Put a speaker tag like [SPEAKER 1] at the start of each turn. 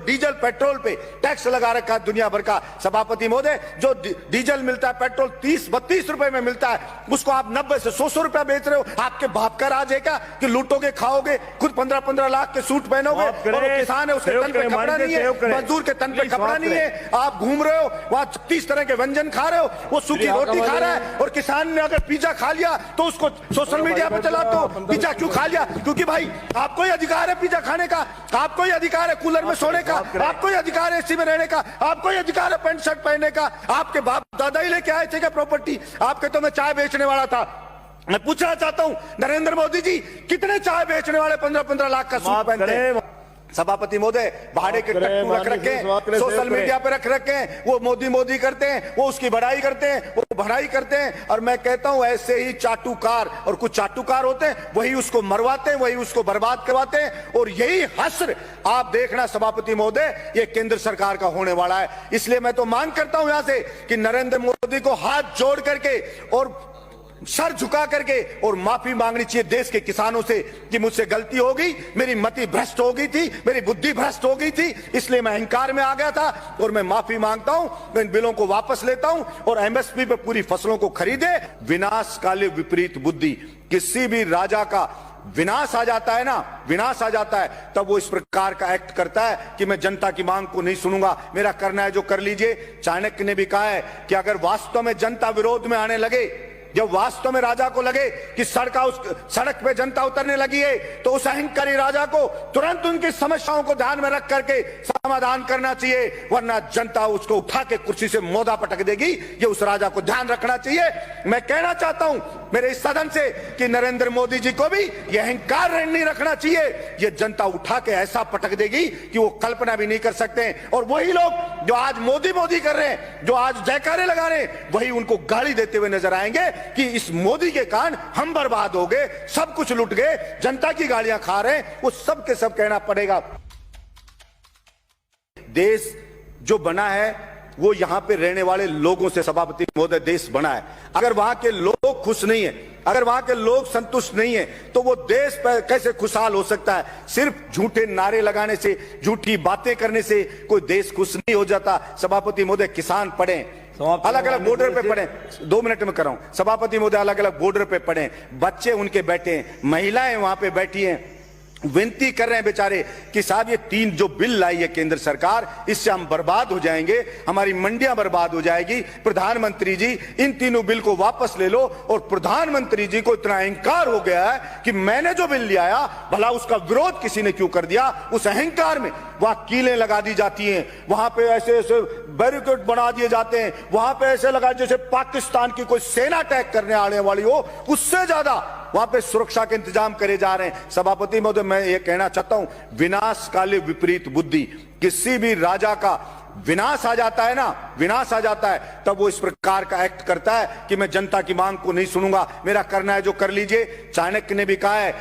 [SPEAKER 1] Diesel petrol पे tax लगा रखा है दुनिया भर का। सभापति महोदय, जो डीजल मिलता है पेट्रोल 30-32 रुपए में मिलता है, उसको आप 90 से 100 रुपया बेच रहे हो। आपके बाप का राज है क्या कि लूटोगे, खाओगे, खुद 15-15 लाख के सूट पहनोगे और किसान है उसके तन पे कपड़ा नहीं है, मजदूर के तन पे कपड़ा नहीं है, आप घूम रहे हो वहां 30 तरह के व्यंजन खा रहे हो, वो सूखी रोटी खा रहा है। और किसान ने अगर पिज्जा खा लिया तो उसको सोशल मीडिया पे चलाते हो, पिज्जा क्यों खा लिया? क्योंकि भाई आपको ही अधिकार है पिज्जा खाने का, आपको ही अधिकार है कूलर में सोने का, आपको ही अधिकार है एसी में रहने का, आपको ही अधिकार है पैंट शर्ट पहनने का। आपके बाप दादा ही लेके आए थे क्या प्रॉपर्टी? आपके तो मैं चाय बेचने वाला था। मैं पूछना चाहता हूं नरेंद्र मोदी जी, कितने चाय बेचने वाले 15-15 लाख का सूट पहनते हैं? सभापति महोदय, भाड़े के टट्टू रख रखे हैं, सोशल मीडिया पे रख रखे हैं, वो मोदी करते हैं, वो उसकी बड़ाई करते हैं, वो भड़ाई करते हैं। और मैं कहता हूं ऐसे ही चाटुकार, और कुछ चाटुकार होते हैं वही उसको मरवाते हैं, वही उसको बर्बाद करवाते हैं। और यही हश्र आप देखना सभापति महोदय, ये केंद्र सरकार का होने वाला है। इसलिए मैं तो मांग करता हूं यहां से कि नरेंद्र मोदी को हाथ जोड़ करके और सर झुका करके और माफी मांगनी चाहिए देश के किसानों से कि मुझसे गलती हो गई, मेरी मति भ्रष्ट हो गई थी, मेरी बुद्धि भ्रष्ट हो गई थी, इसलिए मैं अहंकार में आ गया था और मैं माफी मांगता हूं। मैं इन बिलों को वापस लेता हूं और एमएसपी पे पूरी फसलों को खरीदे। विनाश काले विपरीत बुद्धि, किसी भी राजा का विनाश आ जाता है ना, विनाश आ जाता है, तब वो इस प्रकार का एक्ट करता है कि मैं जनता की मांग को नहीं सुनूंगा, मेरा करना है जो कर लीजिए। चाणक्य ने भी कहा है कि अगर वास्तव में जनता विरोध में आने लगे, जब वास्तव में राजा को लगे कि सड़क पे जनता उतरने लगी है, तो उस अहंकारी राजा को तुरंत उनकी समस्याओं को ध्यान में रख करके समाधान करना चाहिए, वरना जनता उसको उठा के कुर्सी से मोदा पटक देगी। ये उस राजा को ध्यान रखना चाहिए। मैं कहना चाहता हूं मेरे इस सदन से कि नरेंद्र मोदी जी को भी यह अहंकार नहीं रखना चाहिए। ये जनता उठा के ऐसा पटक देगी कि वो कल्पना भी नहीं कर सकते। और वही लोग जो आज मोदी कर रहे हैं, जो आज जयकारे लगा रहे हैं, वही उनको गाली देते हुए नजर आएंगे कि इस मोदी के कारण हम बर्बाद हो गए, सब कुछ लुट गए, जनता की गालियां खा रहे हैं। वो सब के सब कहना पड़ेगा। देश जो बना है वो यहां पे रहने वाले लोगों से सभापति महोदय देश बना है। अगर वहां के लोग खुश नहीं है, अगर वहां के लोग संतुष्ट नहीं है, तो वो देश पर कैसे खुशहाल हो सकता है? सिर्फ झूठे नारे लगाने से, झूठी बातें करने से कोई देश खुश नहीं हो जाता। सभापति महोदय, किसान पढ़े, अलग अलग बॉर्डर पे पड़े, 2 मिनट में कर रहा हूं सभापति महोदय, अलग अलग बॉर्डर पे पड़े, बच्चे उनके बैठे हैं, महिलाएं वहां पे बैठी हैं, विनती कर रहे हैं बेचारे कि साहब ये 3 जो बिल लाई है केंद्र सरकार, इससे हम बर्बाद हो जाएंगे, हमारी मंडियां बर्बाद हो जाएगी। प्रधानमंत्री जी इन तीनों बिल को वापस ले लो। और प्रधानमंत्री जी को इतना अहंकार हो गया है कि मैंने जो बिल लिया आया, भला उसका विरोध किसी ने क्यों कर दिया? उस अहंकार में वहां कीलें लगा दी जाती हैं, वहां पे ऐसे ऐसे बैरिकेड बना दिए जाते हैं, वहां पे ऐसे लगा जैसे पाकिस्तान की कोई सेना अटैक करने आने वाली हो, उससे ज्यादा वहां पे सुरक्षा के इंतजाम करे जा रहे हैं। सभापति महोदय, मैं ये कहना चाहता हूं, विनाश काले विपरीत बुद्धि, किसी भी राजा का विनाश आ जाता है ना, विनाश आ जाता है, तब वो इस प्रकार का एक्ट करता है कि मैं जनता की मांग को नहीं सुनूंगा, मेरा करना है जो कर लीजिए। चाणक्य ने भी कहा है